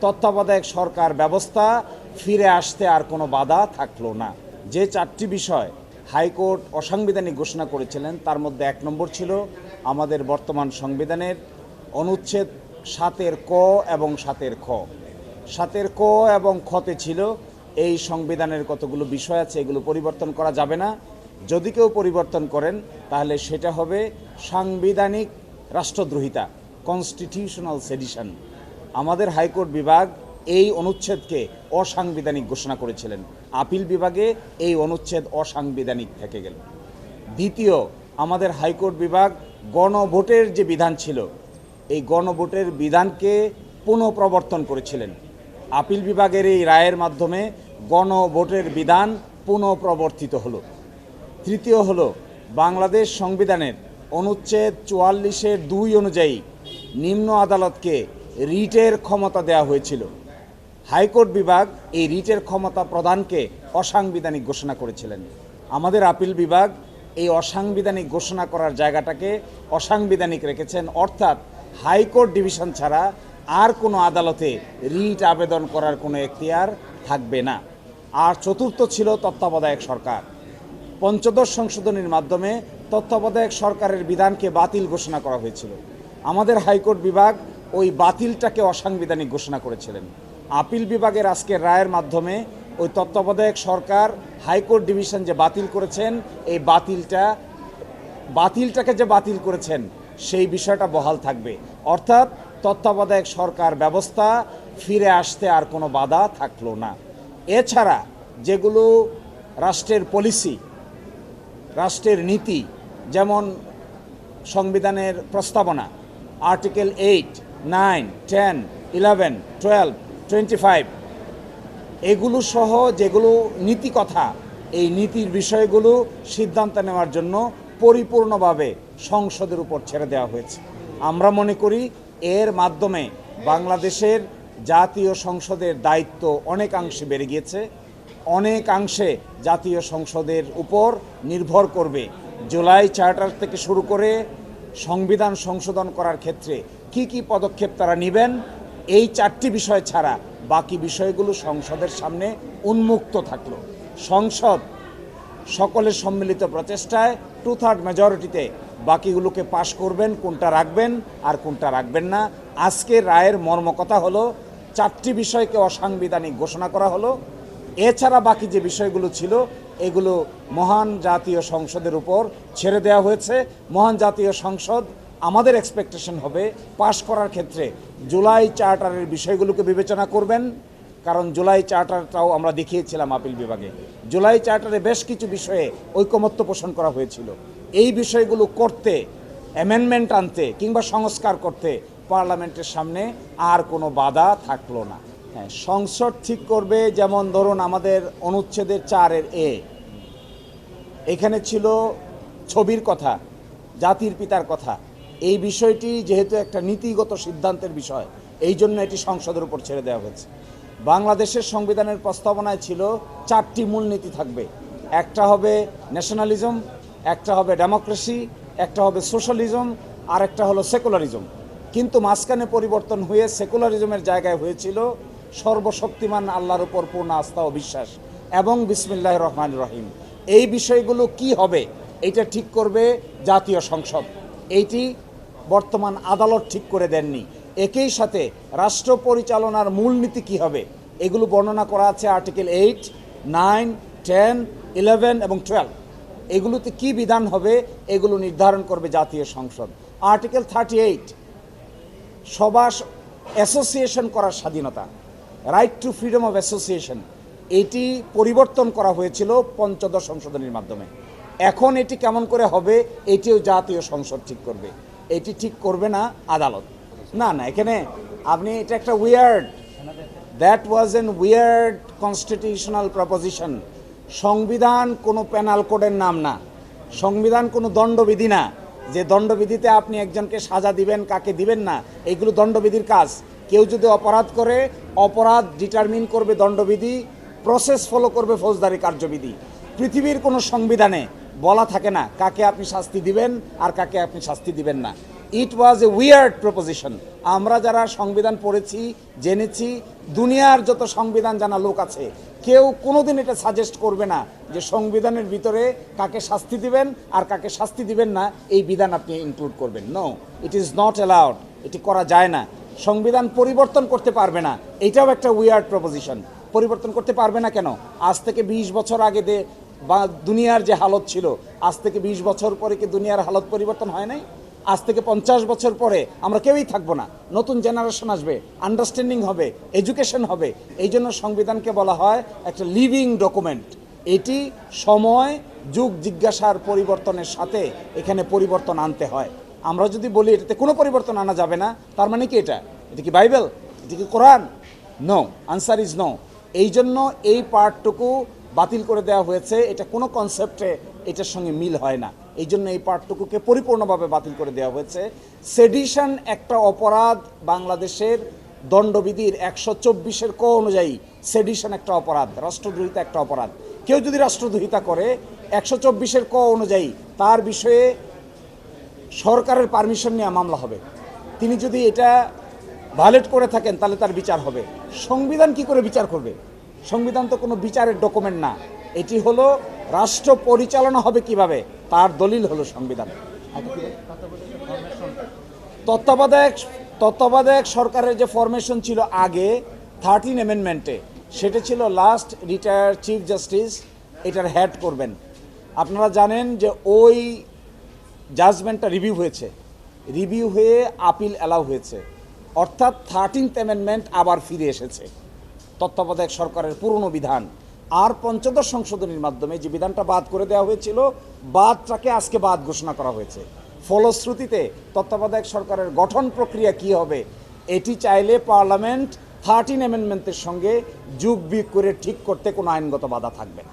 তত্ত্বাবধায়ক সরকার ব্যবস্থা ফিরে আসতে আর কোনো বাধা থাকলো না। যে চারটি বিষয় হাইকোর্ট অসাংবিধানিক ঘোষণা করেছিলেন তার মধ্যে এক নম্বর ছিল আমাদের বর্তমান সংবিধানের অনুচ্ছেদ 7-এর ক এবং 7-এর খ। 7-এর ক এবং খতে ছিল এই সংবিধানের কতগুলো বিষয় আছে, এগুলো পরিবর্তন করা যাবে না। যদি কেউ পরিবর্তন করেন তাহলে সেটা হবে সাংবিধানিক রাষ্ট্রদ্রোহিতা, কনস্টিটিউশনাল সেডিশন। আমাদের হাইকোর্ট বিভাগ এই অনুচ্ছেদকে অসাংবিধানিক ঘোষণা করেছিলেন, আপিল বিভাগে এই অনুচ্ছেদ অসাংবিধানিক থেকে গেল। দ্বিতীয়, আমাদের হাইকোর্ট বিভাগ গণভোটের যে বিধান ছিল এই গণভোটের বিধানকে পুনঃপ্রবর্তন করেছিলেন। আপিল বিভাগের এই রায়ের মাধ্যমে গণভোটের বিধান পুনঃপ্রবর্তিত হলো। তৃতীয় হলো বাংলাদেশ সংবিধানের অনুচ্ছেদ 44-এর 2 অনুযায়ী নিম্ন আদালতকে রিটের ক্ষমতা দেওয়া হয়েছিল। হাইকোর্ট বিভাগ এই রিটের ক্ষমতা প্রদানকে অসাংবিধানিক ঘোষণা করেছিলেন। আমাদের আপিল বিভাগ এই অসাংবিধানিক ঘোষণা করার জায়গাটাকে অসাংবিধানিক রেখেছেন, অর্থাৎ হাইকোর্ট ডিভিশন ছাড়া আর কোনো আদালতে রিট আবেদন করার কোনো এখতিয়ার থাকবে না। আর চতুর্থ ছিল তত্ত্বাবধায়ক সরকার। পঞ্চদশ সংশোধনীর মাধ্যমে তত্ত্বাবধায়ক সরকারের বিধানকে বাতিল ঘোষণা করা হয়েছিল। আমাদের হাইকোর্ট বিভাগ ওই বাতিলটাকে অসাংবিধানিক ঘোষণা করেছিলেন। আপিল বিভাগের আজকের রায়ের মাধ্যমে ওই তত্ত্বাবধায়ক সরকার হাইকোর্ট ডিভিশন যে বাতিল করেছেন, এই বাতিলটাকে যে বাতিল করেছেন সেই বিষয়টা বহাল থাকবে, অর্থাৎ তত্ত্বাবধায়ক সরকার ব্যবস্থা ফিরে আসতে আর কোনো বাধা থাকলো না। এছাড়া যেগুলো রাষ্ট্রের পলিসি, রাষ্ট্রের নীতি, যেমন সংবিধানের প্রস্তাবনা আর্টিকেল 8, 9, 10, 11, 12, 25 এগুলো সহ যেগুলো নীতি কথা, এই নীতির বিষয়গুলো সিদ্ধান্ত নেওয়ার জন্য পরিপূর্ণভাবে সংসদের উপর ছেড়ে দেওয়া হয়েছে। আমরা মনে করি এর মাধ্যমে বাংলাদেশের জাতীয় সংসদের দায়িত্ব অনেকাংশে বেড়ে গিয়েছে। অনেকাংশে জাতীয় সংসদের উপর নির্ভর করবে জুলাই চার্টার থেকে শুরু করে সংবিধান সংশোধন করার ক্ষেত্রে কি কি পদক্ষেপ তারা নেবেন। এই চারটি বিষয় ছাড়া বাকি বিষয়গুলো সংসদের সামনে উন্মুক্ত থাকলো। সংসদ সকলের সম্মিলিত প্রচেষ্টায় 2/3 মেজরিটিতে বাকিগুলোকে পাশ করবেন, কোনটা রাখবেন আর কোনটা রাখবেন না। আজকের রায়ের মর্মকথা হলো চারটি বিষয়কে অসাংবিধানিক ঘোষণা করা হলো। এছাড়া বাকি যে বিষয়গুলো ছিল এগুলো মহান জাতীয় সংসদের উপর ছেড়ে দেওয়া হয়েছে। মহান জাতীয় সংসদ আমাদের এক্সপেকটেশন হবে পাশ করার ক্ষেত্রে জুলাই চার্টারের বিষয়গুলোকে বিবেচনা করবেন, কারণ জুলাই চার্টারটাও আমরা দেখিয়েছিলাম আপিল বিভাগে। জুলাই চার্টারে বেশ কিছু বিষয়ে ঐকমত্য পোষণ করা হয়েছিল। এই বিষয়গুলো করতে, অ্যামেন্ডমেন্ট আনতে কিংবা সংস্কার করতে পার্লামেন্টের সামনে আর কোনো বাধা থাকলো না। হ্যাঁ, সংসদ ঠিক করবে। যেমন ধরুন আমাদের অনুচ্ছেদের 4-এর এ, এখানে ছিল ছবির কথা, জাতির পিতার কথা। এই বিষয়টি যেহেতু একটা নীতিগত সিদ্ধান্তের বিষয়, এই জন্য এটি সংসদের উপর ছেড়ে দেওয়া হয়েছে। বাংলাদেশের সংবিধানের প্রস্তাবনায় ছিল 4টি মূলনীতি থাকবে। একটা হবে ন্যাশনালিজম, একটা হবে ডেমোক্রেসি, একটা হবে সোশ্যালিজম, আর একটা হলো সেকুলারিজম। কিন্তু মাঝখানে পরিবর্তন হয়ে সেকুলারিজমের জায়গায় হয়েছিল সর্বশক্তিমান আল্লাহর উপর পূর্ণ আস্থা ও বিশ্বাস এবং বিসমিল্লাহির রহমানির রহিম। এই বিষয়গুলো কি হবে এটা ঠিক করবে জাতীয় সংসদ। এইটি বর্তমান আদালত ঠিক করে দেননি। একই সাথে রাষ্ট্র পরিচালনার মূলনীতি কি হবে এগুলো বর্ণনা করা আছে আর্টিকেল 8, 9, 10, 11 এবং 12। এগুলোতে কি বিধান হবে এগুলো নির্ধারণ করবে জাতীয় সংসদ। আর্টিকেল 38 সভা অ্যাসোসিয়েশন করার স্বাধীনতা, right two freedom of association, এটি পরিবর্তন করা হয়েছিল পঞ্চদশ সংশোধনীর মাধ্যমে। এখন এটি কেমন করে হবে এটিও জাতীয় সংসদ ঠিক করবে। এটি ঠিক করবে না আদালত। না, এখানে আপনি এটা একটা that was an weird constitutional proposition. সংবিধান কোনো পেনাল কোডের নাম না, সংবিধান কোনো দণ্ডবিধি না যে দণ্ডবিধিতে আপনি একজনকে সাজা দিবেন, কাকে দিবেন না, এইগুলো দণ্ডবিধির কাজ। কেউ যদি অপরাধ করে অপরাধ ডিটারমিন করবে দণ্ডবিধি, প্রসেস ফলো করবে ফৌজদারি কার্যবিধি। পৃথিবীর কোনো সংবিধানে বলা থাকে না কাকে আপনি শাস্তি দিবেন আর কাকে আপনি শাস্তি দিবেন না। ইট ওয়াজ এ উইয়ার্ড প্রপোজিশন। আমরা যারা সংবিধান পড়েছি, জেনেছি, দুনিয়ার যত সংবিধান জানা লোক আছে, কেউ কোনোদিন এটা সাজেস্ট করবে না যে সংবিধানের ভিতরে কাকে শাস্তি দিবেন আর কাকে শাস্তি দিবেন না এই বিধান আপনি ইনক্লুড করবেন। No, it is not allowed, এটি করা যায় না। সংবিধান পরিবর্তন করতে পারবে না, এটাও একটা উইয়ার্ড প্রপোজিশন। পরিবর্তন করতে পারবে না কেন? আজ থেকে 20 বছর আগে বা দুনিয়ার যে হালত ছিল, আজ থেকে 20 বছর পরে কি দুনিয়ার হালত পরিবর্তন হয় নাই? আজ থেকে 50 বছর পরে আমরা কেউই থাকবো না, নতুন জেনারেশন আসবে, আন্ডারস্ট্যান্ডিং হবে, এডুকেশন হবে। এই জন্য সংবিধানকে বলা হয় একটা লিভিং ডকুমেন্ট। এটি সময়, যুগ জিজ্ঞাসার পরিবর্তনের সাথে এখানে পরিবর্তন আনতে হয়। আমরা যদি বলি এটাতে কোনো পরিবর্তন আনা যাবে না, তার মানে কি এটা কি বাইবেল? এটা কি কোরআন? No, answer is no. এই জন্য এই পার্টটুকু বাতিল করে দেওয়া হয়েছে। এটা কোনো কনসেপ্টে এটার সঙ্গে মিল হয় না, এই জন্য এই পার্টটুকুকে পরিপূর্ণভাবে বাতিল করে দেওয়া হয়েছে। সেডিশন একটা অপরাধ, বাংলাদেশের দণ্ডবিধির 124-এর ক অনুযায়ী সেডিশন একটা অপরাধ, রাষ্ট্রদ্রোহিতা একটা অপরাধ। কেউ যদি রাষ্ট্রদ্রোহিতা করে 124-এর ক অনুযায়ী তার বিষয়ে সরকারের পারমিশন নিয়ে মামলা হবে। তিনি যদি এটা ভায়োলেট করে থাকেন তাহলে তার বিচার হবে। সংবিধান কি করে বিচার করবে? সংবিধান তো কোনো বিচারের ডকুমেন্ট না, এটি হলো রাষ্ট্র পরিচালনা হবে কিভাবে তার দলিল হলো সংবিধান। তত্ত্বাবধায়ক সরকারের যে ফরমেশন ছিল আগে 13 অ্যামেন্ডমেন্টে, সেটা ছিল লাস্ট রিটায়ার্ড চিফ জাস্টিস এটার হেড করবেন। আপনারা জানেন যে ওই জাজমেন্টটা রিভিউ হয়েছে, রিভিউ হয়ে আপিল অ্যালাউ হয়েছে, অর্থাৎ 13th অ্যামেন্ডমেন্ট আবার ফিরে এসেছে। তত্ত্বাবধায়ক সরকারের পুরনো বিধান আর পঞ্চদশ সংশোধনীর মাধ্যমে যে বিধানটা বাদ করে দেওয়া হয়েছিল, বাদটাকে আজকে বাদ ঘোষণা করা হয়েছে। ফলশ্রুতিতে তত্ত্বাবধায়ক সরকারের গঠন প্রক্রিয়া কি হবে এটি চাইলে পার্লামেন্ট 13 অ্যামেন্ডমেন্টের সঙ্গে যুগ বিয়োগ করে ঠিক করতে কোনো আইনগত বাধা থাকবে না।